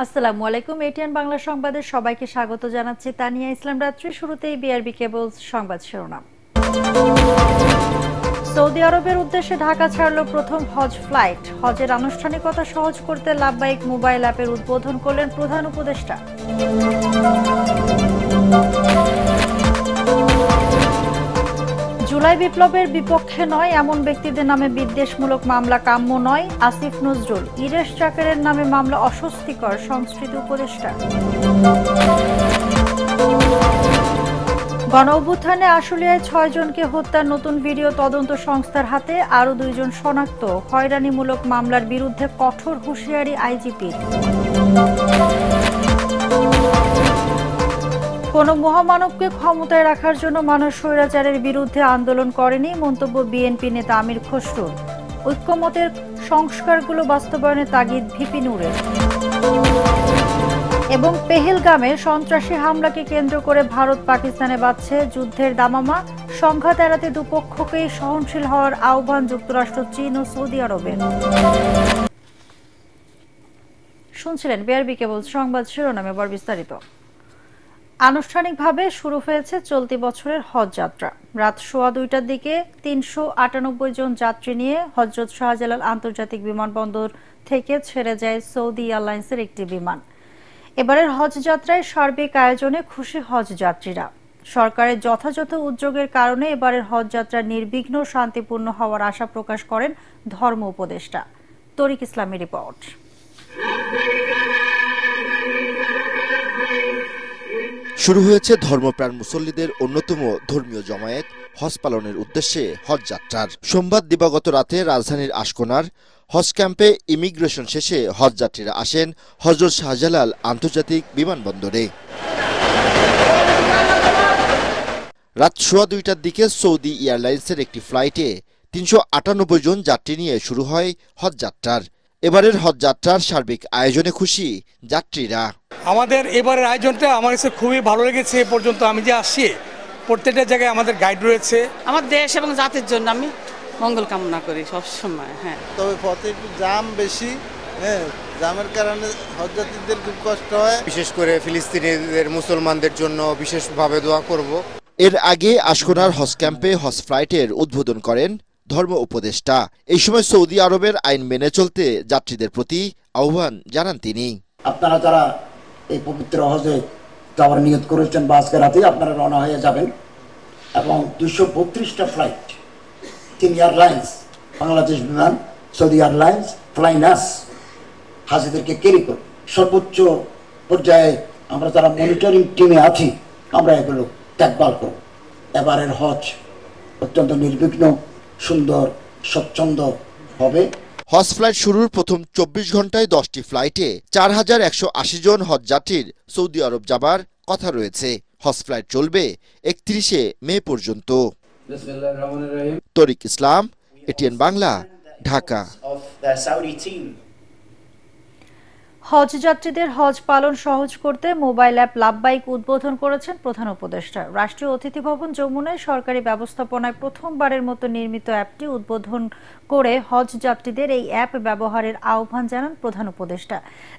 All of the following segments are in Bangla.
আসসালামু আলাইকুম। এটিএন বাংলা সংবাদে সবাইকে স্বাগত জানাচ্ছি তানিয়া ইসলাম। রাত্রি শুরুতেই বিআরবি কেবলস সংবাদ শিরোনাম। সৌদি আরবের উদ্দেশ্যে ঢাকা ছাড়ল প্রথম হজ ফ্লাইট। হজের আনুষ্ঠানিকতা সহজ করতে লাব্বাইক মোবাইল অ্যাপের উদ্বোধন করলেন প্রধান উপদেষ্টা। জুলাই বিপ্লবের বিপক্ষে নয় এমন ব্যক্তিদের নামে বিদ্বেষমূলক মামলা কাম্য নয়, আসিফ নজরুল। ইরেশ চাকেরের নামে মামলা অস্বস্তিকর, সংস্কৃতি উপদেষ্টা। গণঅভ্যুত্থানে আশুলিয়ায় ৬ জনকে হত্যার নতুন ভিডিও তদন্ত সংস্থার হাতে, আরও ২ জন শনাক্ত। হয়রানিমূলক মামলার বিরুদ্ধে কঠোর হুঁশিয়ারি আইজিপির। কোনো মহামানবকে ক্ষমতায় রাখার জন্য মানুষ স্বৈরাচারের বিরুদ্ধে আন্দোলন করেনি, মন্তব্য বিএনপি নেতা আমির খসরুর। ঐক্যমতের সংস্কারগুলো বাস্তবায়নের তাগিদ ভিপি নূরের। এবং পেহেলগামে সন্ত্রাসী হামলাকে কেন্দ্র করে ভারত পাকিস্তানে বাজছে যুদ্ধের দামামা। সংঘাত এড়াতে দুপক্ষকেই সহনশীল হওয়ার আহ্বান যুক্তরাষ্ট্র, চীন ও সৌদি আরবের। শুনছিলেন বিআরবি কেবল সংবাদ শিরোনামে, এবার বিস্তারিত। আনুষ্ঠানিকভাবে শুরু হয়েছে চলতি বছরের হজ যাত্রা। রাত 2:15টার দিকে 398 জন যাত্রী নিয়ে হযরত শাহজালাল আন্তর্জাতিক বিমানবন্দর থেকে ছেড়ে যায় সৌদি এয়ারলাইন্সের একটি বিমান। এবারের হজ যাত্রায় সার্বিক আয়োজনে খুশি হজ যাত্রীরা। সরকারের যথাযথ উদ্যোগের কারণে এবারের হজ যাত্রা নির্বিঘ্ন শান্তিপূর্ণ হওয়ার আশা প্রকাশ করেন ধর্ম উপদেষ্টা। তরিক ইসলামের রিপোর্ট। শুরু হয়েছে ধর্মপ্রাণ মুসল্লিদের অন্যতম ধর্মীয় জমায়েত হজ পালনের উদ্দেশ্যে হজ যাত্রার। সোমবার দিবাগত রাতে রাজধানীর আশকোনার হজ ক্যাম্পে ইমিগ্রেশন শেষে হজ যাত্রীরা আসেন হযরত শাহজালাল আন্তর্জাতিক বিমানবন্দরে। রাত 2:15টার দিকে সৌদি এয়ারলাইন্সের একটি ফ্লাইটে 398 জন যাত্রী নিয়ে শুরু হয় হজ যাত্রার। এবারের হজ যাত্রার সার্বিক আয়োজনে খুশি যাত্রীরা। আমাদের এবারের আয়োজনটা আমার কাছে খুবই ভালো লেগেছে। এ পর্যন্ত আমি যে আসছি প্রত্যেকটা জায়গায় আমাদের গাইড রয়েছে। আমার দেশ এবং জাতির জন্য আমি মঙ্গল কামনা করি সবসময়। হ্যাঁ, তবে পথে একটু জাম বেশি, জামের কারণে হজযাত্রীদের খুব কষ্ট হয়। বিশেষ করে ফিলিস্তিনিদের মুসলমানদের জন্য বিশেষভাবে দোয়া করব। এর আগে আশকোনার হজ ক্যাম্পে হজ ফ্লাইটের উদ্বোধন করেন ধর্ম উপদেষ্টা। এই সময় সৌদি আরবের আইন মেনে চলতে যাত্রীদের প্রতি আহ্বান জানান তিনি। আপনারা যারা এই পবিত্র হজে যাওয়ার নিয়ত করেছেন বা আজকে রাতেই আপনারা রওনা হয়ে যাবেন, এবং 232টা ফ্লাইট, 3 এয়ারলাইন্স, বাংলাদেশ বিমান, সৌদি এয়ারলাইন্স, ফ্লাইনাস হাজিদেরকে ক্যারি করে সর্বোচ্চ পর্যায়ে আমরা যারা মনিটরিং টিমে আছি আমরা এগুলো দেখভাল করব। এবারের হজ অত্যন্ত নির্বিঘ্ন, সুন্দর, স্বচ্ছন্দ হবে। হজ ফ্লাইট শুরুর প্রথম 24 ঘন্টায় 10টি ফ্লাইটে 4180 জন হজ যাত্রীর সৌদি আরব যাবার কথা রয়েছে। হজ ফ্লাইট চলবে 31শে মে পর্যন্ত। তরিক ইসলাম, এটিএন বাংলা, ঢাকা। হজ যাত্রীদের হজ পালন সহজ করতে মোবাইল অ্যাপ লাব্বাইক উদ্বোধন করেছেন প্রধান উপদেষ্টা। রাষ্ট্রীয় অতিথি ভবন যমুনায় সরকারি ব্যবস্থাপনায় প্রথমবারের মতো নির্মিত অ্যাপটি উদ্বোধন করে হজ যাত্রীদের এই অ্যাপ ব্যবহারের আহ্বান জানান প্রধান উপদেষ্টা।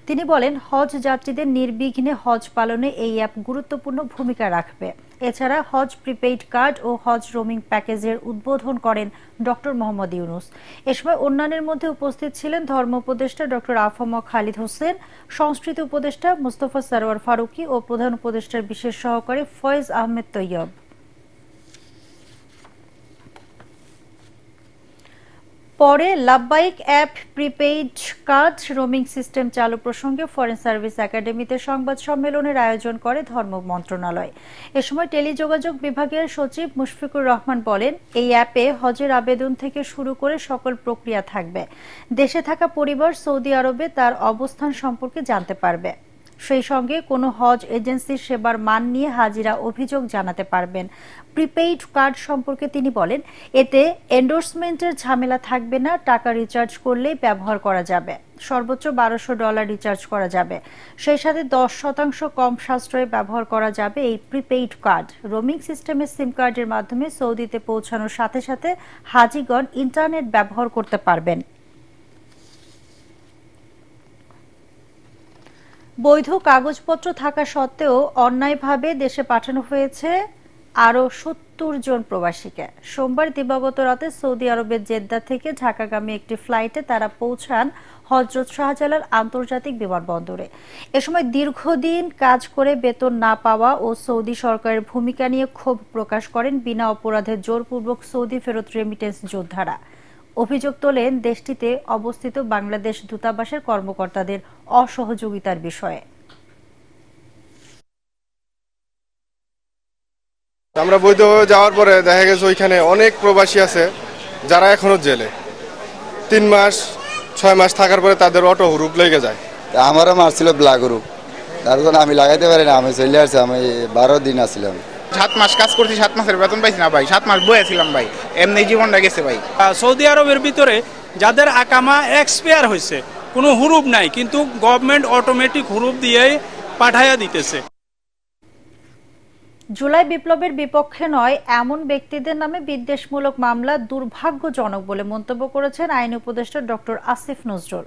তিনি বলেন, হজ যাত্রীদের নির্বিঘ্নে হজ পালনে এই অ্যাপ গুরুত্বপূর্ণ ভূমিকা রাখবে। এছাড়া হজ প্রিপেইড কার্ড ও হজ রোমিং প্যাকেজের উদ্বোধন করেন ডক্টর মোহাম্মদ ইউনুস। এ সময় অন্যান্যের মধ্যে উপস্থিত ছিলেন ধর্ম উপদেষ্টা ডক্টর আফম খালিদ হোসেন, সংস্কৃতি উপদেষ্টা মুস্তফা সরওয়ার ফারুকী ও প্রধান উপদেষ্টার বিশেষ সহকারী ফয়েজ আহমেদ তৈয়ব। পরে লাব্বাইক app, prepaid card, roaming system চালু প্রসঙ্গে ফরেন সার্ভিস একাডেমিতে সংবাদ সম্মেলনের আয়োজন করে ধর্ম মন্ত্রণালয়। এ সময় টেলিযোগাযোগ বিভাগের সচিব মুশফিকুর রহমান বলেন, এই অ্যাপে হজের আবেদন থেকে শুরু করে সকল প্রক্রিয়া থাকবে। দেশে থাকা পরিবার সৌদি আরবে তার অবস্থান সম্পর্কে জানতে পারবে। সেই সঙ্গে কোনো হজ এজেন্সির সেবার মান নিয়ে হাজিরা অভিযোগ জানাতে পারবেন। প্রিপেইড কার্ড সম্পর্কে তিনি বলেন, এতে এন্ডোর্সমেন্টের ঝামেলা থাকবে না। টাকা রিচার্জ করলেই ব্যবহার করা যাবে। সর্বোচ্চ $1200 রিচার্জ করা যাবে। সেই সাথে 10% কম সাশ্রয়ে ব্যবহার করা যাবে এই প্রিপেইড কার্ড। রোমিং সিস্টেমের সিম কার্ডের মাধ্যমে সৌদিতে পৌঁছানোর সাথে সাথে হাজিগণ ইন্টারনেট ব্যবহার করতে পারবেন। বৈধ কাগজপত্র থাকা সত্ত্বেও অন্যায়ভাবে দেশে পাঠানো হয়েছে আরও ৭০ জন প্রবাসীকে। সোমবার দিবাগত রাতে সৌদি আরবের জেদ্দা থেকে ঢাকাগামী একটি ফ্লাইটে তারা পৌঁছান হযরত শাহজালাল আন্তর্জাতিক বিমানবন্দরে। এ সময় দীর্ঘদিন কাজ করে বেতন না পাওয়া ও সৌদি সরকারের ভূমিকা নিয়ে ক্ষোভ প্রকাশ করেন বিনা অপরাধে জোরপূর্বক সৌদি ফেরত রেমিটেন্স যোদ্ধারা। অভিযোগ তোলেন দেশটিতে অবস্থিত বাংলাদেশ দূতাবাসের কর্মকর্তাদের অসহযোগিতার বিষয়ে। আমরা বৈধভাবে যাওয়ার পরে দেখা গেছে ওইখানে অনেক প্রবাসী আছে যারা এখনো জেলে। 3 মাস 6 মাস থাকার পরে তাদের অটো হুরুপ লেগে যায়। আমারও মারছিল ব্ল্যাক গ্রুপ, তার জন্য আমি লাগাইতে পারি না, আমি চলে আসছি। আমি 12 দিন আসছিলাম। 7 মাস কাজ করছি, 7 মাসের বেতন পাইছি না ভাই। 7 মাস বয়েছিলাম ভাই, এমনি জীবনটা গেছে ভাই। সৌদি আরবের ভিতরে যাদের আকামা এক্সপায়ার হয়েছে, কোনো হুরুপ নাই, কিন্তু গভর্নমেন্ট অটোমেটিক হুরুপ দিয়েই পাঠাইয়া দিতেছে। জুলাই বিপ্লবের বিপক্ষে নয় এমন ব্যক্তিদের নামে বিদ্বেষমূলক মামলা দুর্ভাগ্যজনক বলে মন্তব্য করেছেন আইন উপদেষ্টা ডক্টর আসিফ নজরুল।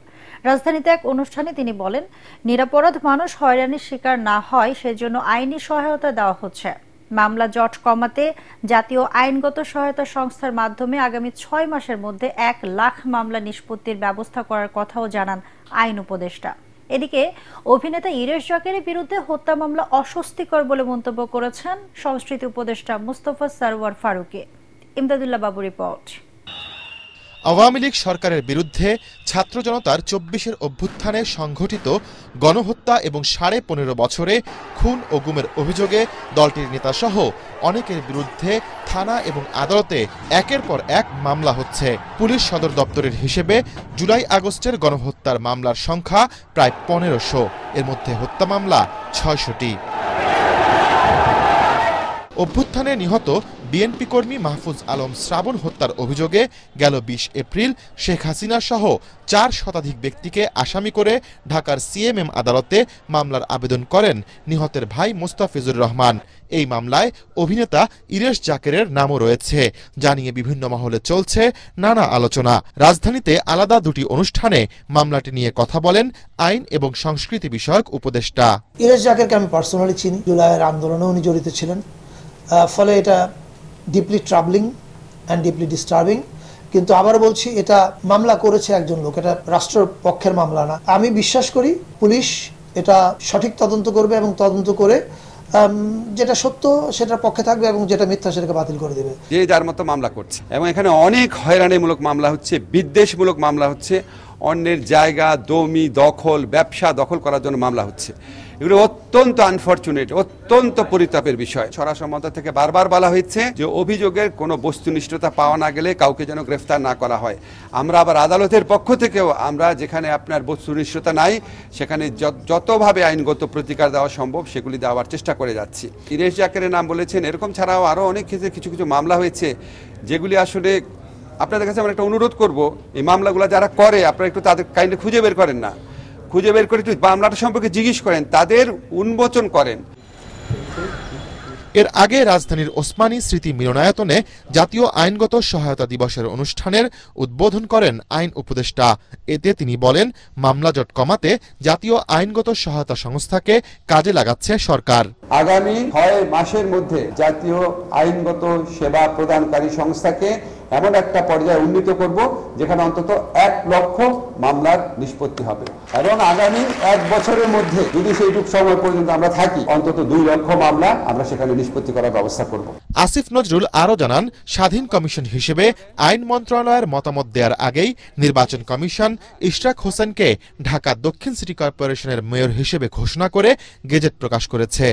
রাজধানীতে এক অনুষ্ঠানে তিনি বলেন, নিরপরাধ মানুষ হয়রানির শিকার না হয় সেজন্য আইনি সহায়তা দেওয়া হচ্ছে। মামলা জট কমাতে জাতীয় আইনগত সহায়তা সংস্থার মাধ্যমে আগামী 6 মাসের মধ্যে 1 লাখ মামলা নিষ্পত্তির ব্যবস্থা করার কথাও জানান আইন উপদেষ্টা। এদিকে অভিনেতা ইরেশ জাকেরের বিরুদ্ধে হত্যা মামলা অস্বস্তিকর বলে মন্তব্য করেছেন সংস্কৃতি উপদেষ্টা মুস্তফা সরওয়ার ফারুকী। ইমদাদুল্লাহ বাবু রিপোর্ট। আওয়ামী লীগ সরকারের বিরুদ্ধে ছাত্র জনতার 24-এর অভ্যুত্থানে সংঘটিত গণহত্যা এবং 15.5 বছরে খুন ও গুমের অভিযোগে দলটির নেতাসহ অনেকের বিরুদ্ধে থানা এবং আদালতে একের পর এক মামলা হচ্ছে। পুলিশ সদর দপ্তরের হিসেবে জুলাই আগস্টের গণহত্যার মামলার সংখ্যা প্রায় 1500, এর মধ্যে হত্যা মামলা 600টি। অভ্যুত্থানে নিহত বিএনপি কর্মী মাহফুজ আলম শ্রাবণ হত্যার অভিযোগে গেল 20 এপ্রিল শেখ হাসিনা সহ 4 শতাধিক ব্যক্তিকে আসামি করে ঢাকার সিএমএম আদালতে মামলার আবেদন করেন নিহতের ভাই মোস্তাফিজুর রহমান। এই মামলায় অভিনেতা ইরেশ জাকেরের নামও রয়েছে, জানিয়ে বিভিন্ন মহলে চলছে নানা আলোচনা। রাজধানীতে আলাদা 2টি অনুষ্ঠানে মামলাটি নিয়ে কথা বলেন আইন এবং সংস্কৃতি বিষয়ক উপদেষ্টা। ইরেশ জাকেরকে আমি পার্সোনালি চিনি, জুলাইয়ের আন্দোলনে উনি জড়িত ছিলেন, ফলে এটা ডিপলি ট্রাবলিং অ্যান্ড ডিপলি ডিস্টার্বিং। কিন্তু আবার বলছি, এটা মামলা করেছে একজন লোক, এটা রাষ্ট্রের পক্ষের মামলা না। আমি বিশ্বাস করি পুলিশ এটা সঠিক তদন্ত করবে এবং তদন্ত করে যেটা সত্য সেটার পক্ষে থাকবে এবং যেটা মিথ্যা সেটাকে বাতিল করে দেবে। যে যার মতো মামলা করছে এবং এখানে অনেক হয়রানিমূলক মামলা হচ্ছে, বিদ্বেষমূলক মামলা হচ্ছে, অন্যের জায়গা জমি দখল ব্যবসা দখল করার জন্য মামলা হচ্ছে। এগুলো অত্যন্ত আনফরচুনেট, অত্যন্ত পরিতাপের বিষয়। স্বরাষ্ট্র মন্ত্রণালয় থেকে বারবার বলা হয়েছে যে অভিযোগের কোনো বস্তুনিষ্ঠতা পাওয়া না গেলে কাউকে যেন গ্রেফতার না করা হয়। আমরা আবার আদালতের পক্ষ থেকেও আমরা যেখানে আপনার বস্তুনিষ্ঠতা নাই সেখানে যতভাবে আইনগত প্রতিকার দেওয়া সম্ভব সেগুলি দেওয়ার চেষ্টা করে যাচ্ছি। ইরেশ জাকেরের নাম বলেছেন, এরকম ছাড়াও আরও অনেক ক্ষেত্রে কিছু কিছু মামলা হয়েছে যেগুলি আসলে আপনাদের কাছে আমরা একটা অনুরোধ করব, এই মামলাগুলো যারা করে আপনারা একটু তাদের কাইন্ডলি খুঁজে বের করেন না, খুঁজে বের করে একটু মামলাটা সম্পর্কে জিজ্ঞেস করেন, তাদের উন্মোচন করেন। এর আগে রাজধানীর ওসমানী স্মৃতি মিলনায়তনে জাতীয় আইনগত সহায়তা দিবসের অনুষ্ঠানের উদ্বোধন করেন আইন উপদেষ্টা। এতে তিনি বলেন, মামলা জট কমাতে জাতীয় আইনগত সহায়তা সংস্থাকে কাজে লাগাচ্ছে সরকার। আগামী 6 মাসের মধ্যে জাতীয় আইনগত সেবা প্রদানকারী সংস্থাকে এমন একটা পর্যায়ে উন্নীত করব যেখানে অন্তত 1 লক্ষ মামলার নিষ্পত্তি হবে এবং আগামী 1 বছরের মধ্যে যদি সেইটুকু সময় পর্যন্ত আমরা থাকি অন্তত 2 লক্ষ মামলা আমরা সেখানে নিষ্পত্তি করার ব্যবস্থা করব। আসিফ নজরুল আরও জানান, স্বাধীন কমিশন হিসেবে আইন মন্ত্রণালয়ের মতামত দেওয়ার আগেই নির্বাচন কমিশন ইশরাক হোসেনকে ঢাকা দক্ষিণ সিটি কর্পোরেশনের মেয়র হিসেবে ঘোষণা করে গেজেট প্রকাশ করেছে।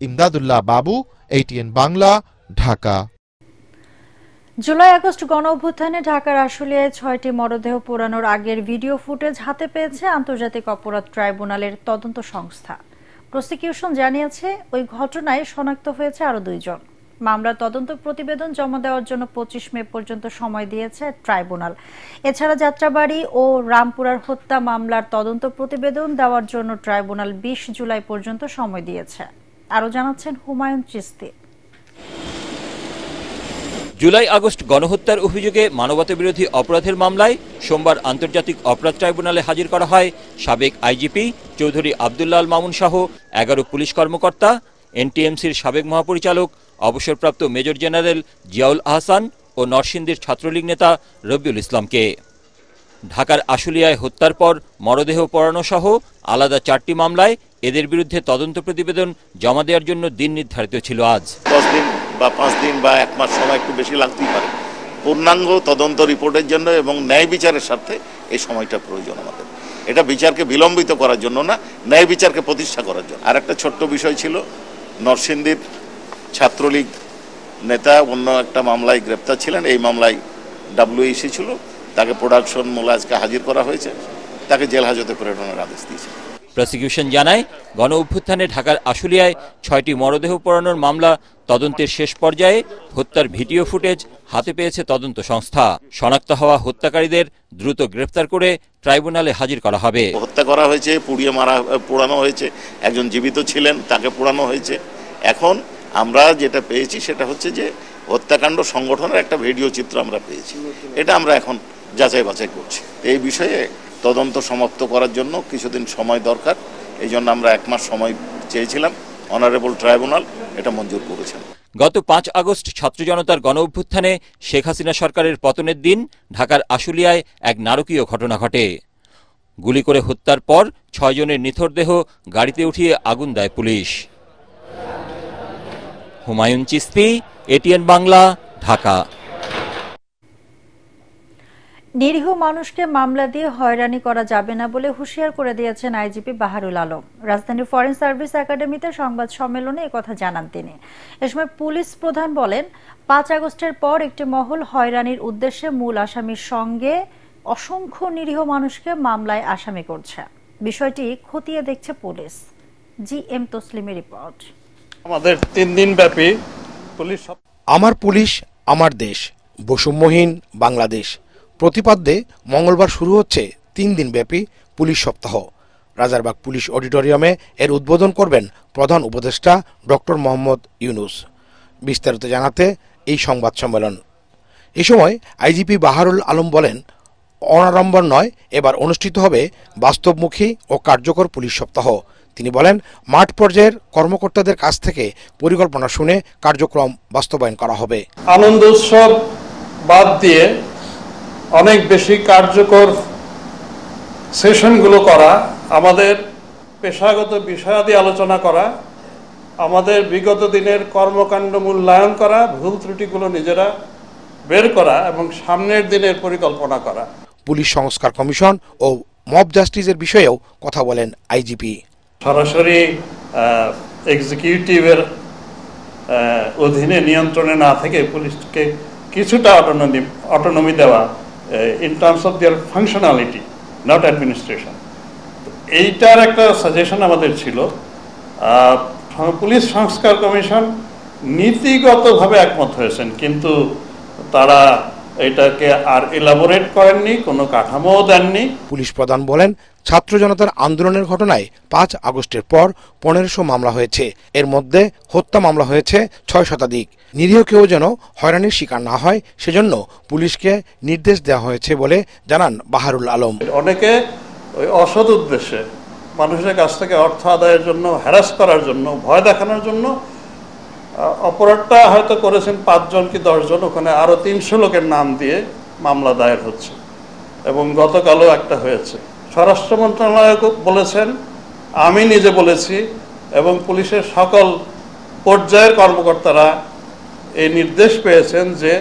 ইমদাদুল্লাহ বাবু, ATN Bangla, Dhaka. July August গণ অভ্যুত্থানে ঢাকার আশুলিয়ায় 6টি মরদেহ পোড়ানোর আগের ভিডিও ফুটেজ হাতে পেয়েছে আন্তর্জাতিক অপরাধ ট্রাইব্যুনালের তদন্ত সংস্থা। প্রসিকিউশন জানিয়েছে ওই ঘটনায় শনাক্ত হয়েছে আরও 2 জন। মামলার তদন্ত প্রতিবেদন জমা দেওয়ার জন্য 25 মে পর্যন্ত সময় দিয়েছে ট্রাইব্যুনাল। এছাড়া যাত্রাবাড়ি ও রামপুরার হত্যা মামলার তদন্ত প্রতিবেদন দেওয়ার জন্য ট্রাইব্যুনাল 20 জুলাই পর্যন্ত সময় দিয়েছে। আরও জানাচ্ছেন হুমায়ুন চিস্তি। জুলাই আগস্ট গণহত্যার অভিযোগে মানবতাবিরোধী অপরাধের মামলায় সোমবার আন্তর্জাতিক অপরাধ ট্রাইব্যুনালে হাজির করা হয় সাবেক আইজিপি চৌধুরী আব্দুল্লাহ আল মামুন সহ 11 পুলিশ কর্মকর্তা, এনটিএমসির সাবেক মহাপরিচালক অবসরপ্রাপ্ত মেজর জেনারেল জিয়াউল আহসান ও নরসিংদীর ছাত্রলীগ নেতা রবিউল ইসলামকে। ঢাকার আশুলিয়ায় হত্যার পর মরদেহ পোড়ানো সহ আলাদা 4টি মামলায় এদের বিরুদ্ধে তদন্ত প্রতিবেদন জমা দেওয়ার জন্য দিন নির্ধারিত ছিল আজ। 10 দিন বা 5 দিন বা 1 মাস সময় একটু বেশি লাগতেই পারে পূর্ণাঙ্গ তদন্ত রিপোর্টের জন্য, এবং ন্যায় বিচারের স্বার্থে এই সময়টা প্রয়োজন আমাদের। এটা বিচারকে বিলম্বিত করার জন্য না, ন্যায় বিচারকে প্রতিষ্ঠা করার জন্য। আর একটা ছোট্ট বিষয় ছিল, নরসিংদীর ছাত্রলীগ নেতা অন্য একটা মামলায় গ্রেপ্তার ছিলেন। এই মামলায় WEC ছিল, তাকে প্রোডাকশন মূলে আজকে হাজির করা হয়েছে, তাকে জেল হাজতে প্রেরণের আদেশ দিয়েছে। প্রসিকিউশন জানায়, গণ অভ্যুত্থানে ঢাকার আশুলিয়ায় 6টি মরদেহ পোড়ানোর মামলা তদন্তের শেষ পর্যায়ে। হত্যার ভিডিও ফুটেজ হাতে পেয়েছে তদন্ত সংস্থা। শনাক্ত হওয়া হত্যাকারীদের দ্রুত গ্রেফতার করে ট্রাইব্যুনালে হাজির করা হবে। হত্যা করা হয়েছে, পোড়ানো হয়েছে, একজন জীবিত ছিলেন, তাকে পোড়ানো হয়েছে। এখন আমরা যেটা পেয়েছি সেটা হচ্ছে যে হত্যাকাণ্ড সংগঠনের একটা ভিডিও চিত্র আমরা পেয়েছি। এটা আমরা এখন যাচাই বাছাই করছি। এই বিষয়ে তদন্ত সমাপ্ত করার জন্য কিছুদিন সময় দরকার, এই জন্য আমরা 1 মাস সময় চেয়েছিলাম। অনারেবল ট্রাইব্যুনাল এটা মঞ্জুর করেছেন। গত 5 আগস্ট ছাত্র জনতার গণ অভ্যুত্থানে শেখ হাসিনা সরকারের পতনের দিন ঢাকার আশুলিয়ায় এক নারকীয় ঘটনা ঘটে। গুলি করে হত্যার পর 6 জনের নিথর দেহ গাড়িতে উঠিয়ে আগুন দেয় পুলিশ। হুমায়ুন চিস্তি, ATN বাংলা, ঢাকা। নিরীহ মানুষকে মামলা দিয়ে হয়রানি করা যাবে না বলে হুঁশিয়ার করে দিয়েছেন আইজিপি বাহারুল আলম। রাজধানীর ফরেন সার্ভিস একাডেমিতে সংবাদ সম্মেলনে একথা জানান তিনি। এ সময় পুলিশ প্রধান বলেন, 5 আগস্টের পর একটি মহল হয়রানির উদ্দেশ্যে মূল আসামির সঙ্গে অসংখ্য নিরীহ মানুষকে মামলায় আসামি করছে। বিষয়টি খতিয়ে দেখছে পুলিশ। GM তসলিমের report. আমাদের 3 দিন ব্যাপী পুলিশ আমার পুলিশ আমার দেশ বৈষম্যহীন বাংলাদেশ প্রতিপাদ্যে মঙ্গলবার শুরু হচ্ছে 3 দিন ব্যাপী পুলিশ সপ্তাহ। রাজারবাগ পুলিশ অডিটোরিয়ামে এর উদ্বোধন করবেন প্রধান উপদেষ্টা ডক্টর মোহাম্মদ ইউনুস। বিস্তারিত জানাতে এই সংবাদ সম্মেলন। এ সময় আইজিপি বাহারুল আলম বলেন, অনাড়ম্বর নয়, এবার অনুষ্ঠিত হবে বাস্তবমুখী ও কার্যকর পুলিশ সপ্তাহ। তিনি বলেন, মাঠ পর্যায়ের কর্মকর্তাদের কাছ থেকে পরিকল্পনা শুনে কার্যক্রম বাস্তবায়ন করা হবে। আনন্দ উৎসব বাদ দিয়ে অনেক বেশি কার্যকর সেশনগুলো করা, আমাদের পেশাগত বিষয়াদি আলোচনা করা, আমাদের বিগত দিনের কর্মকাণ্ড মূল্যায়ন করা, ভুল ত্রুটিগুলো নিজেরা বের করা এবং সামনের দিনের পরিকল্পনা করা। পুলিশ সংস্কার কমিশন ও মব জাস্টিসের বিষয়েও কথা বলেন আইজিপি। সরাসরি এক্সিকিউটিভের অধীনে নিয়ন্ত্রণে না থেকে পুলিশকে কিছুটা অটোনমি দেওয়া in terms of their functionality, not administration. এইটার একটা সাজেশন আমাদের ছিল। পুলিশ সংস্কার কমিশন নীতিগতভাবে একমত হয়েছেন, কিন্তু তারা এটাকে আর এলাবোরেট করেননি, কোনো কাঠামোও দেননি। পুলিশ প্রধান বলেন, ছাত্র জনতার আন্দোলনের ঘটনায় 5 আগস্টের পর 1500 মামলা হয়েছে। এর মধ্যে হত্যা মামলা হয়েছে 6 শতাধিক। নিরীহ কেউ যেন হয়রানির শিকার না হয় সেজন্য পুলিশকে নির্দেশ দেওয়া হয়েছে বলে জানান বাহারুল আলম। অনেকে ওই অসৎ উদ্দেশ্যে মানুষের কাছ থেকে অর্থ আদায়ের জন্য, হ্যারাস করার জন্য, ভয় দেখানোর জন্য অপরাধটা হয়তো করেছেন 5 জন কি 10 জন, ওখানে আরো 300 লোকের নাম দিয়ে মামলা দায়ের হচ্ছে এবং গতকালও একটা হয়েছে। স্বরাষ্ট্র মন্ত্রণালয় বলেছেন, আমি নিজে বলেছি এবং পুলিশের সকল পর্যায়ের কর্মকর্তারা এই নির্দেশ পেয়েছেন যে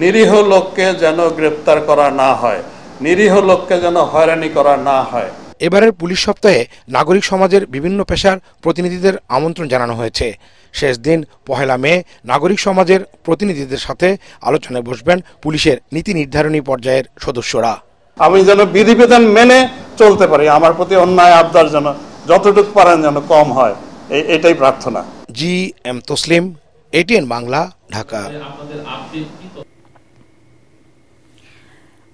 নিরীহ লোককে যেন গ্রেপ্তার করা না হয়, নিরীহ লোককে যেন হয়রানি করা না হয়। এবারের পুলিশ সপ্তাহে নাগরিক সমাজের বিভিন্ন পেশার প্রতিনিধিদের আমন্ত্রণ জানানো হয়েছে। শেষ দিন 1 মে নাগরিক সমাজের প্রতিনিধিদের সাথে আলোচনায় বসবেন পুলিশের নীতি নির্ধারণী পর্যায়ের সদস্যরা। আমি যেন বিধিবিধান মেনে চলতে পারি, আমার প্রতি অন্যায় আবদার যেন যতটুকু পারেন যেন কম হয়, এটাই প্রার্থনা। GM Taslim, ATN Bangla, Dhaka.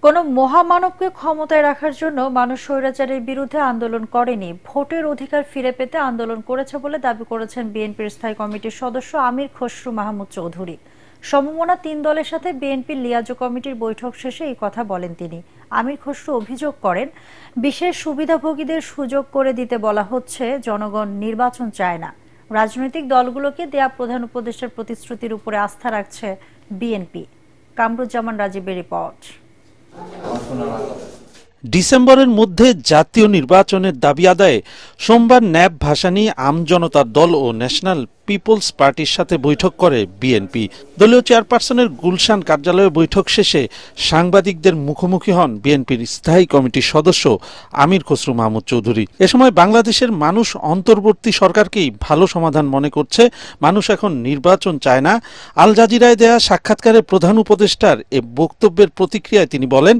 কোনো মহামানবকে ক্ষমতায় রাখার জন্য মানুষ স্বৈরাচারের বিরুদ্ধে আন্দোলন করেনি, ভোটের অধিকার ফিরে পেতে আন্দোলন করেছে বলে দাবি করেছেন বিএনপির স্থায়ী কমিটির সদস্য আমির খসরু মাহমুদ চৌধুরী। সমমনা 3 দলের সাথে বিএনপির লিয়াজো কমিটির বৈঠক শেষে এই কথা বলেন তিনি। আমির খসরু অভিযোগ করেন, বিশেষ সুবিধাভোগীদের সুযোগ করে দিতে বলা হচ্ছে, জনগণ নির্বাচন চায় না। রাজনৈতিক দলগুলোকে দেয়া প্রধান উপদেষ্টার প্রতিশ্রুতির উপরে আস্থা রাখছে বিএনপি। কামরুজ্জামান রাজীবের রিপোর্ট। ডিসেম্বরের মধ্যে জাতীয় নির্বাচনের দাবি আদায়ে সোমবার ন্যাপ ভাসানী আমজনতার দল ও ন্যাশনাল পিপলস পার্টির সাথে বৈঠক করে বিএনপি। দলীয় চেয়ারপারসনের গুলশান কার্যালয়ে বৈঠক শেষে সাংবাদিকদের মুখোমুখি হন বিএনপির স্থায়ী কমিটির সদস্য আমির খসরু মাহমুদ চৌধুরী। এ সময় বাংলাদেশের মানুষ অন্তর্বর্তী সরকারকেই ভালো সমাধান মনে করছে, মানুষ এখন নির্বাচন চায় না। আল জাজিরায় দেয়া সাক্ষাৎকারে প্রধান উপদেষ্টার এ বক্তব্যের প্রতিক্রিয়ায় তিনি বলেন,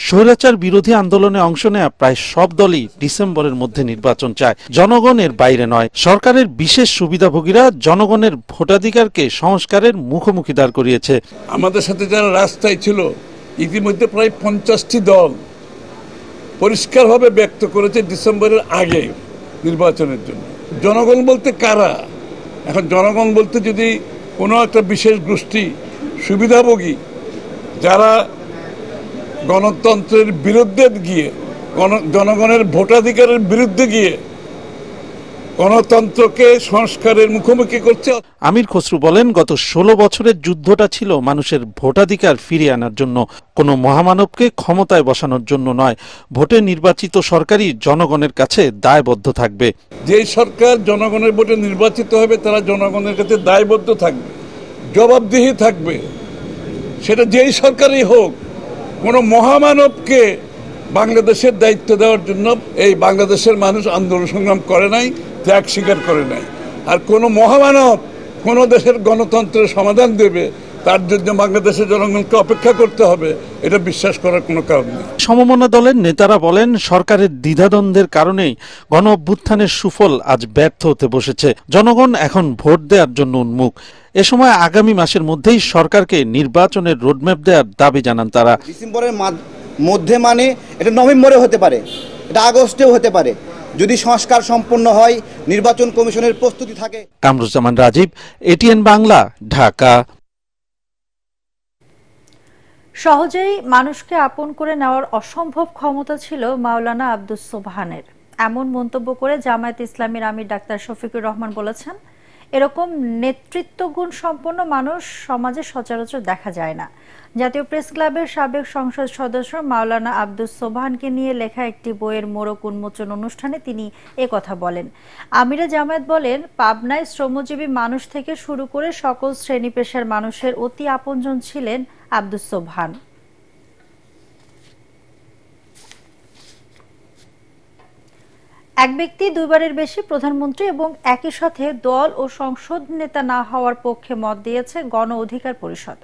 স্বৈরাচার বিরোধী আন্দোলনে অংশ নেয়া প্রায় সব দলই ডিসেম্বরের মধ্যে নির্বাচন চায়, জনগণের বাইরে নয়। সরকারের বিশেষ সুবিধাভোগীরা জনগণের ভোটাধিকারকে সংস্কারের মুখোমুখি দাঁড় করিয়েছে। আমাদের সাথে যারা রাস্তায় ছিল, ইতিমধ্যে প্রায় 50টি দল পরিষ্কারভাবে ব্যক্ত করেছে ডিসেম্বরের আগে নির্বাচনের জন্য। জনগণ বলতে কারা? এখন জনগণ বলতে যদি কোনো একটা বিশেষ গোষ্ঠী সুবিধাভোগী যারা গণতন্ত্রের বিরুদ্ধে গিয়ে, জনগণের ভোটাধিকারের বিরুদ্ধে গিয়ে গণতন্ত্রকে সংস্কারের মুখোমুখি করছে। আমির খসরু বলেন, গত 16 বছরের যুদ্ধটা ছিল মানুষের ভোটাধিকার ফিরিয়ে আনার জন্য, কোনো মহামানবকে ক্ষমতায় বসানোর জন্য নয়। ভোটে নির্বাচিত সরকারই জনগণের কাছে দায়বদ্ধ থাকবে। যেই সরকার জনগণের ভোটে নির্বাচিত হবে তারা জনগণের কাছে দায়বদ্ধ থাকবে, জবাবদিহি থাকবে, সেটা যেই সরকারই হোক। কোনো মহামানবকে বাংলাদেশের দায়িত্ব দেওয়ার জন্য এই বাংলাদেশের মানুষ আন্দোলন সংগ্রাম করে নাই, ত্যাগ স্বীকার করে নাই। আর কোনো মহামানব কোনো দেশের গণতন্ত্রের সমাধান দেবে তার জন্য বাংলাদেশের জনগণকে অপেক্ষা করতে হবে, এটা বিশ্বাস করার কোনো কারণ নেই। সমমনা দলের নেতারা বলেন, সরকারের দ্বিধাদ্বন্দ্বের কারণেই গণ অভ্যুত্থানের সুফল আজ ব্যর্থ হতে বসেছে। জনগণ এখন ভোট দেওয়ার জন্য উন্মুখ। এ সময় আগামী মাসের মধ্যেই সরকারকে নির্বাচনের রোডম্যাপ দেওয়ার দাবি জানান তারা। ডিসেম্বরের মধ্যে মানে এটা নভেম্বরে হতে পারে, এটা আগস্টেও হতে পারে, যদি সংস্কার সম্পন্ন হয়, নির্বাচন কমিশনের প্রস্তুতি থাকে। কামরুজ্জামান রাজীব, এটিএন বাংলা, ঢাকা। সহজেই মানুষকে আপন করে নেওয়ার অসম্ভব ক্ষমতা ছিল মাওলানা আব্দুস সোবহানের, এমন মন্তব্য করে জামায়াত ইসলামীর আমির ডাক্তার শফিকুর রহমান বলেছেন, এরকম নেতৃত্বগুণ সম্পন্ন মানুষ সমাজে সচরাচর দেখা যায় না। জাতীয় প্রেস ক্লাবের সাবেক সংসদ সদস্য মাওলানা আব্দুস সোবহানকে নিয়ে লেখা একটি বইয়ের মোড়ক উন্মোচন অনুষ্ঠানে তিনি একথা বলেন। আমিরে জামায়াত বলেন, পাবনায় শ্রমজীবী মানুষ থেকে শুরু করে সকল শ্রেণী পেশার মানুষের অতি আপনজন ছিলেন আব্দুস সোবহান। এক ব্যক্তি দুইবারের বেশি প্রধানমন্ত্রী এবং একই সাথে দল ও সংসদ নেতা না হওয়ার পক্ষে মত দিয়েছে গণ অধিকার পরিষদ।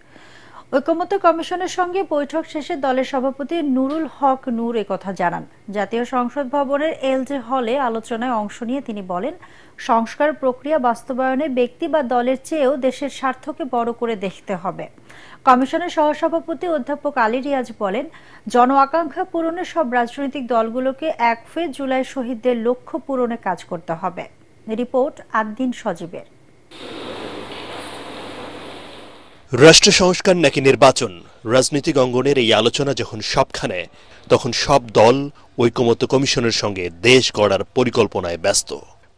ঐকমত্য কমিশনের সঙ্গে বৈঠক শেষে দলের সভাপতি নুরুল হক নূর একথা জানান। জাতীয় সংসদ ভবনের এলজে হলে আলোচনায় অংশ নিয়ে তিনি বলেন, সংস্কার প্রক্রিয়া বাস্তবায়নে ব্যক্তি বা দলের চেয়েও দেশের স্বার্থকে বড় করে দেখতে হবে। কমিশনের সহসভাপতি অধ্যাপক আলী রিয়াজ বলেন, জন আকাঙ্ক্ষা পূরণে সব রাজনৈতিক দলগুলোকে 1 জুলাই শহীদদের লক্ষ্য পূরণে কাজ করতে হবে। রিপোর্ট আদ্দিন সজীবের। রাষ্ট্র সংস্কার নাকি নির্বাচন, রাজনৈতিক অঙ্গনের এই আলোচনা যখন সবখানে, তখন সব দল ঐকমত্য কমিশনের সঙ্গে দেশ গড়ার পরিকল্পনায় ব্যস্ত।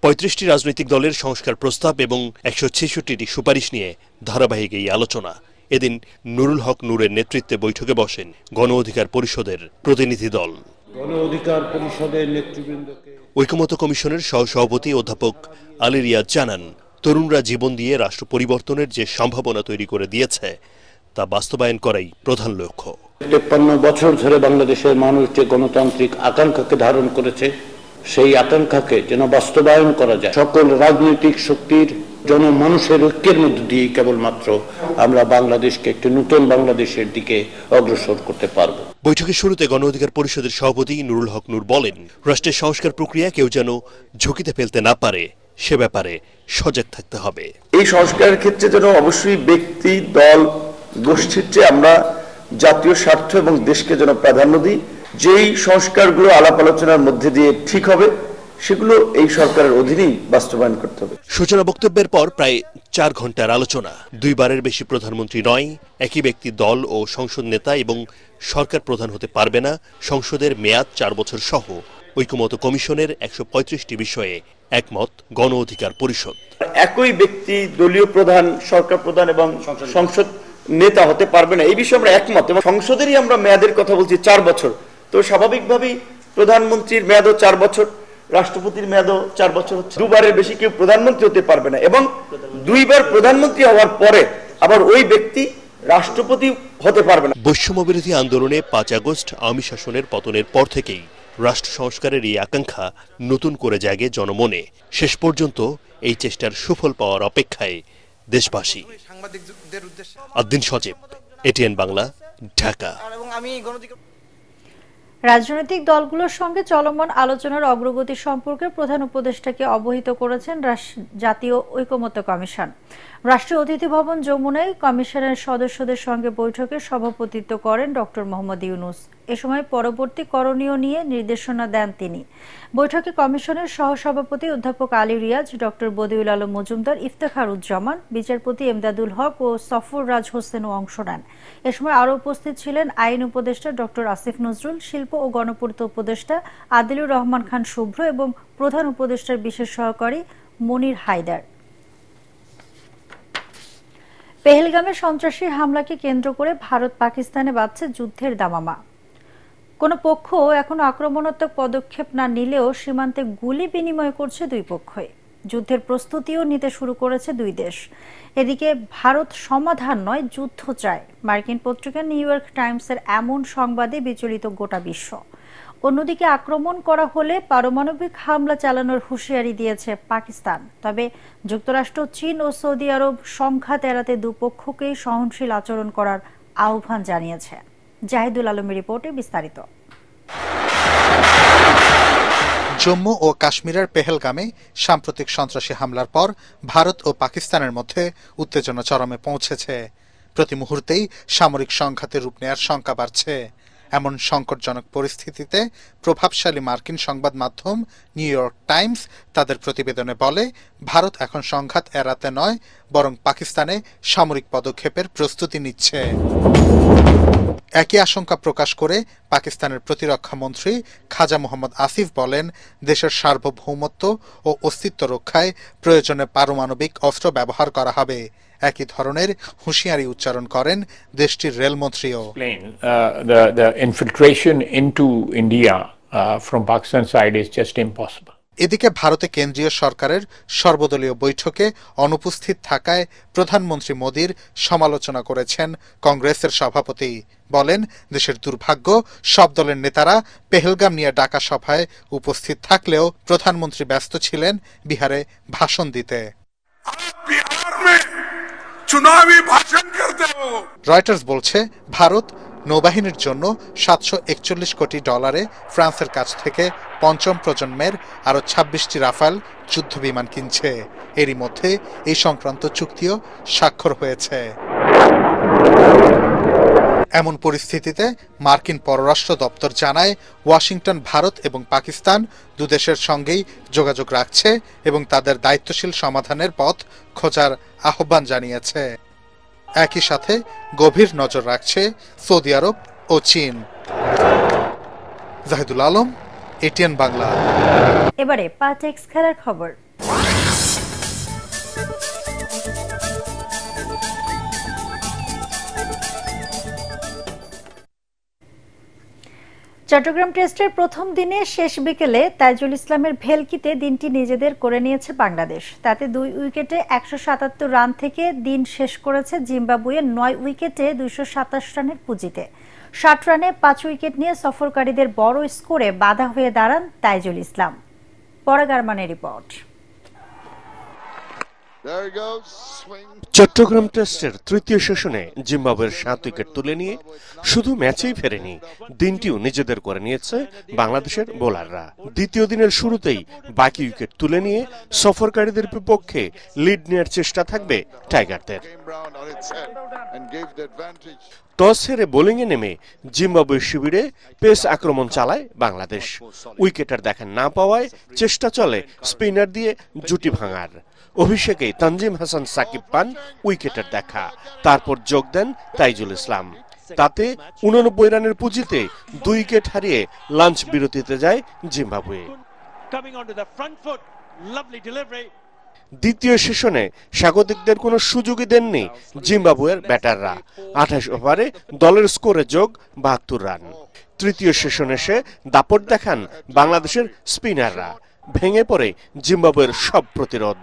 35টি রাজনৈতিক দলের সংস্কার প্রস্তাব এবং 166টি সুপারিশ নিয়ে ধারাবাহিক এই আলোচনা। এদিন নুরুল হক নূরের নেতৃত্বে বৈঠকে বসেন গণ অধিকার পরিষদের প্রতিনিধি দল। গণ অধিকার পরিষদের নেতৃবৃন্দকে ঐকমত্য কমিশনের সহসভাপতি অধ্যাপক আলী রিয়াজ জানান, তরুণরা জীবন দিয়ে রাষ্ট্র পরিবর্তনের যে সম্ভাবনা তৈরি করে দিয়েছে তা বাস্তবায়ন করাই প্রধান লক্ষ্য। 53 বছর ধরে বাংলাদেশের মানুষ যে গণতান্ত্রিক আকাঙ্ক্ষাকে ধারণ করেছে, সেই আকাঙ্ক্ষাকে যেন বাস্তবায়ন করা যায়। সকল রাজনৈতিক শক্তির জনমানুষের ঐক্যের মধ্য দিয়ে কেবলমাত্র আমরা বাংলাদেশকে একটি নতুন বাংলাদেশের দিকে অগ্রসর করতে পারব। বৈঠকের শুরুতে গণ অধিকার পরিষদের সভাপতি নুরুল হক নূর বলেন, রাষ্ট্রের সংস্কার প্রক্রিয়া কেউ যেন ঝুঁকিতে ফেলতে না পারে, সে ব্যাপারে সজাগ থাকতে হবে। এই সংস্কারের ক্ষেত্রে যেন অবশ্যই ব্যক্তি, দল, গোষ্ঠীর চেয়ে আমরা জাতীয় স্বার্থ এবং দেশকে যেন প্রাধান্য দিই। যেই সংস্কারগুলো আলাপ আলোচনার মধ্যে দিয়ে ঠিক হবে সেগুলো এই সরকারের অধীনেই বাস্তবায়ন করতে হবে। সূচনা বক্তব্যের পর প্রায় 4 ঘন্টার আলোচনা। 2 বারের বেশি প্রধানমন্ত্রী নয়, একই ব্যক্তি দল ও সংসদ নেতা এবং সরকার প্রধান হতে পারবে না, সংসদের মেয়াদ 4 বছর সহ ঐকমত্য কমিশনের 135টি বিষয়ে একমত গণ অধিকার পরিষদ। একই ব্যক্তি দলীয় প্রধান, সরকার প্রধান এবং সংসদ নেতা হতে পারবে না, এই বিষয়ে আমরা একমত। এবং সংসদেরই আমরা মেয়াদের কথা বলছি 4 বছর, তো স্বাভাবিকভাবেই প্রধানমন্ত্রীর মেয়াদও 4 বছর, রাষ্ট্রপতির মেয়াদও 4 বছর হচ্ছে। 2 বারের বেশি কেউ প্রধানমন্ত্রী হতে পারবে না এবং 2 বার প্রধানমন্ত্রী হওয়ার পরে আবার ওই ব্যক্তি রাষ্ট্রপতি হতে পারবে না। বৈষম্য বিরোধী আন্দোলনে 5 আগস্ট আওয়ামী শাসনের পতনের পর থেকেই রাষ্ট্র সংস্কারের এই আকাঙ্ক্ষা নতুন করে জাগে জনমনে। শেষ পর্যন্ত এই চেষ্টার সুফল পাওয়ার অপেক্ষায় দেশবাসী। আদ্দিন সজীব, এটিএন বাংলা, ঢাকা। রাজনৈতিক দলগুলোর সঙ্গে চলমান আলোচনার অগ্রগতি সম্পর্কে প্রধান উপদেষ্টাকে অবহিত করেছেন জাতীয় ঐকমত্য কমিশন। রাষ্ট্রীয় অতিথি ভবন যমুনায় কমিশনের সদস্যদের সঙ্গে বৈঠকে সভাপতিত্ব করেন ডক্টর মোহাম্মদ ইউনূস। এ সময় পরবর্তী করণীয় নিয়ে নির্দেশনা দেন তিনি। বৈঠকে কমিশনের সহসভাপতি অধ্যাপক আলী রিয়াজ, ডক্টর বদিউল আলম মজুমদার, ইফতেখারুজ্জামান, বিচারপতি এমদাদুল হক ও সফর রাজ হোসেনও অংশ নেন। এ সময় আরও উপস্থিত ছিলেন আইন উপদেষ্টা ডক্টর আসিফ নজরুল, শিল্প ও গণপূর্ত উপদেষ্টা আদিলুর রহমান খান শুভ্র এবং প্রধান উপদেষ্টার বিশেষ সহকারী মনির হায়দার। পেহেলগামে সন্ত্রাসী হামলাকে কেন্দ্র করে ভারত পাকিস্তানে বাজছে যুদ্ধের দামামা। কোনো পক্ষ এখনো আক্রমণাত্মক পদক্ষেপ না নিলেও সীমান্তে গুলি বিনিময় করছে দুই পক্ষই। যুদ্ধের প্রস্তুতিও নিতে শুরু করেছে দুই দেশ। এদিকে ভারত সমাধান নয়, যুদ্ধ চায়। মার্কিন পত্রিকা নিউ ইয়র্ক টাইমসের এমন সংবাদে বিচলিত গোটা বিশ্ব। অন্যদিকে আক্রমণ করা হলে পারমাণবিক হামলা চালানোর হুঁশিয়ারি দিয়েছে পাকিস্তান। তবে যুক্তরাষ্ট্র, চীন ও সৌদি আরব সংঘাত এড়াতে দুপক্ষকেই সহনশীল আচরণ করার আহ্বান জানিয়েছে। জাহিদুল আলমের রিপোর্টে বিস্তারিত। জম্মু ও কাশ্মীরের পেহেলগামে সাম্প্রতিক সন্ত্রাসী হামলার পর ভারত ও পাকিস্তানের মধ্যে উত্তেজনা চরমে পৌঁছেছে। প্রতি মুহূর্তেই সামরিক সংঘাতের রূপ নেয়ার শঙ্কা বাড়ছে। এমন সংকটজনক পরিস্থিতিতে প্রভাবশালী মার্কিন সংবাদ মাধ্যম নিউ ইয়র্ক টাইমস তাদের প্রতিবেদনে বলে, ভারত এখন সংঘাত এড়াতে নয়, বরং পাকিস্তানে সামরিক পদক্ষেপের প্রস্তুতি নিচ্ছে। একই আশঙ্কা প্রকাশ করে পাকিস্তানের প্রতিরক্ষা মন্ত্রী খাজা মোহাম্মদ আসিফ বলেন, দেশের সার্বভৌমত্ব ও অস্তিত্ব রক্ষায় প্রয়োজনে পারমাণবিক অস্ত্র ব্যবহার করা হবে। একই ধরনের হুঁশিয়ারি উচ্চারণ করেন দেশটির রেলমন্ত্রীও। The infiltration into India from Pakistan side is just impossible. এদিকে ভারতে কেন্দ্রীয় সরকারের সর্বদলীয় বৈঠকে অনুপস্থিত থাকায় প্রধানমন্ত্রী মোদীর সমালোচনা করেছেন কংগ্রেসের সভাপতি। বলেন, দেশের দুর্ভাগ্য, সব দলের নেতারা পেহেলগাম নিয়ে ডাকা সভায় উপস্থিত থাকলেও প্রধানমন্ত্রী ব্যস্ত ছিলেন বিহারে ভাষণ দিতে। রয়টার্স বলছে, ভারত নৌবাহিনীর জন্য $741 কোটি ফ্রান্সের কাছ থেকে পঞ্চম প্রজন্মের আরও 26টি রাফাল যুদ্ধবিমান কিনছে। এরই মধ্যে এই সংক্রান্ত চুক্তিও স্বাক্ষর হয়েছে। এমন পরিস্থিতিতে মার্কিন পররাষ্ট্র দপ্তর জানায়, ওয়াশিংটন ভারত এবং পাকিস্তান দুদেশের সঙ্গেই যোগাযোগ রাখছে এবং তাদের দায়িত্বশীল সমাধানের পথ খোঁজার আহ্বান জানিয়েছে। একই সাথে গভীর নজর রাখছে সৌদি আরব ও চীন। জাহিদুল আলম, এটিএন বাংলা। এবারে 5x খেলার খবর। চট্টগ্রাম টেস্টের প্রথম দিনে শেষ বিকেলে তাইজুল ইসলামের ভেলকিতে দিনটি নিজেদের করে নিয়েছে বাংলাদেশ। তাতে 2 উইকেটে 177 রান থেকে দিন শেষ করেছে জিম্বাবুয়ে 9 উইকেটে 227 রানের পুঁজিতে। 60 রানে 5 উইকেট নিয়ে সফরকারীদের বড় স্কোরে বাধা হয়ে দাঁড়ান তাইজুল ইসলাম। পরাগারমানের রিপোর্ট। চট্টগ্রাম টেস্টের তৃতীয় সেশনে জিম্বাবুয়ের 7 উইকেট তুলে নিয়ে শুধু ম্যাচেই ফেরেনি, দিনটিও নিজেদের করে নিয়েছে বাংলাদেশের বোলাররা। দ্বিতীয় দিনের শুরুতেই বাকি উইকেট তুলে নিয়ে সফরকারীদের বিপক্ষে লিড নেয়ার চেষ্টা থাকবে টাইগারদের। টস হেরে বোলিংয়ে নেমে জিম্বাবুয়ে শিবিরে পেস আক্রমণ চালায় বাংলাদেশ। উইকেটার দেখা না পাওয়ায় চেষ্টা চলে স্পিনার দিয়ে জুটি ভাঙার। অভিষেকে তানজিম হাসান সাকিব পান উইকেটের দেখা, তারপর যোগ দেন তাইজুল ইসলাম। তাতে 89 রানের পুঁজিতে 2 উইকেট হারিয়ে লাঞ্চ বিরতিতে যায় জিম্বাবুয়ে। দ্বিতীয় সেশনে স্বাগতিকদের কোনো সুযোগই দেননি জিম্বাবুয়ের ব্যাটাররা। 28 ওভারে দলের স্কোরে যোগ 72 রান। তৃতীয় সেশনে এসে দাপট দেখান বাংলাদেশের স্পিনাররা। ভেঙে পড়ে জিম্বাবুয়ের সব প্রতিরোধ।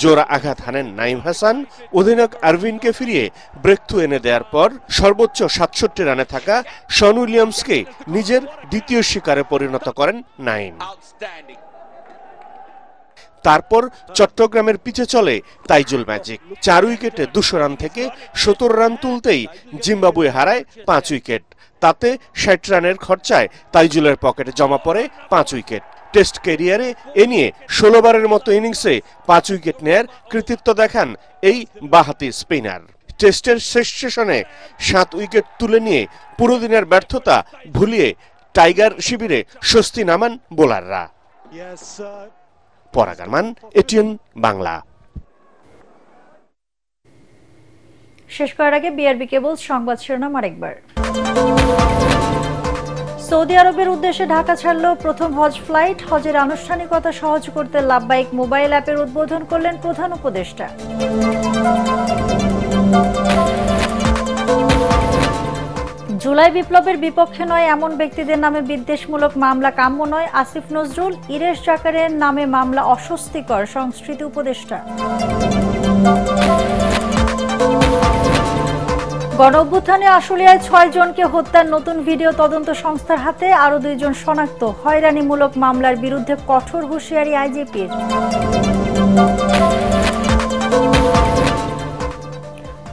জোড়া আঘাত হানেন নাইম হাসান। অধিনায়ক আরভিনকে ফিরিয়ে ব্রেকথ্রু এনে দেওয়ার পর সর্বোচ্চ 67 রানে থাকা শন উইলিয়ামসকে নিজের দ্বিতীয় শিকারে পরিণত করেন নাইম। তারপর চট্টগ্রামের পিছে চলে তাইজুল ম্যাজিক। 4 উইকেটে 200 রান থেকে 17 রান তুলতেই জিম্বাবুয়ে হারায় 5 উইকেট। তাতে 60 রানের খরচায় তাইজুলের পকেটে জমা পড়ে 5 উইকেট। টেস্ট ক্যারিয়ারে এ নিয়ে 16 বারের মতো ইনিংসে 5 উইকেট নেয়ার কৃতিত্ব দেখান এই বাঁহাতি স্পিনার। টেস্টের শেষ সেশনে 7 উইকেট তুলে নিয়ে পুরো দিনের ব্যর্থতা ভুলিয়ে টাইগার শিবিরে স্বস্তি নামান বোলাররা। পরাগ আরমান, এটিএন বাংলা। শেষ করার আগে বিআরবি কেবল সংবাদ শিরোনাম আরেকবার। সৌদি আরবের উদ্দেশ্যে ঢাকা ছাড়ল প্রথম হজ ফ্লাইট। হজের আনুষ্ঠানিকতা সহজ করতে লাভবাইক মোবাইল অ্যাপের উদ্বোধন করলেন প্রধান উপদেষ্টা। জুলাই বিপ্লবের বিপক্ষে নয় এমন ব্যক্তিদের নামে বিদ্বেষমূলক মামলা কাম্য নয় আসিফ নজরুল। ইরেশ জাকারের নামে মামলা অস্বস্তিকর, সংস্কৃতি উপদেষ্টা। গণঅভ্যুত্থানে আশুলিয়ায় 6 জনকে হত্যার নতুন ভিডিও তদন্ত সংস্থার হাতে, আরো 2 জন শনাক্ত। হয়রানিমূলক মামলার বিরুদ্ধে কঠোর হুঁশিয়ারি আইজিপির।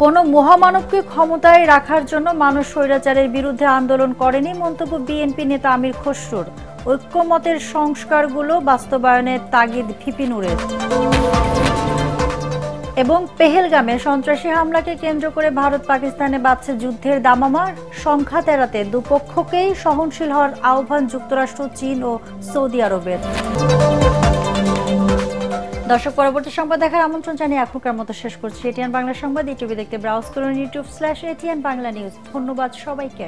কোন মহামানবকে ক্ষমতায় রাখার জন্য মানুষ স্বৈরাচারের বিরুদ্ধে আন্দোলন করেনি, মন্তব্য বিএনপি নেতা আমির খসরুর। ঐক্যমতের সংস্কারগুলো বাস্তবায়নের তাগিদ ভিপি নূরের। এবং পেহেলগামে সন্ত্রাসী হামলাকে কেন্দ্র করে ভারত পাকিস্তানে বাড়ছে যুদ্ধের দামামা। সংখ্যা এড়াতে দুপক্ষকেই সহনশীল হওয়ার আহ্বান যুক্তরাষ্ট্র, চীন ও সৌদি আরবের। দর্শক, পরবর্তী সংবাদ দেখার আমন্ত্রণ জানিয়ে এখনকার মতো শেষ করছি এটিএন বাংলা সংবাদ। ইউটিউবে দেখতে ব্রাউজ করুন youtube/ATN বাংলা নিউজ। ধন্যবাদ সবাইকে।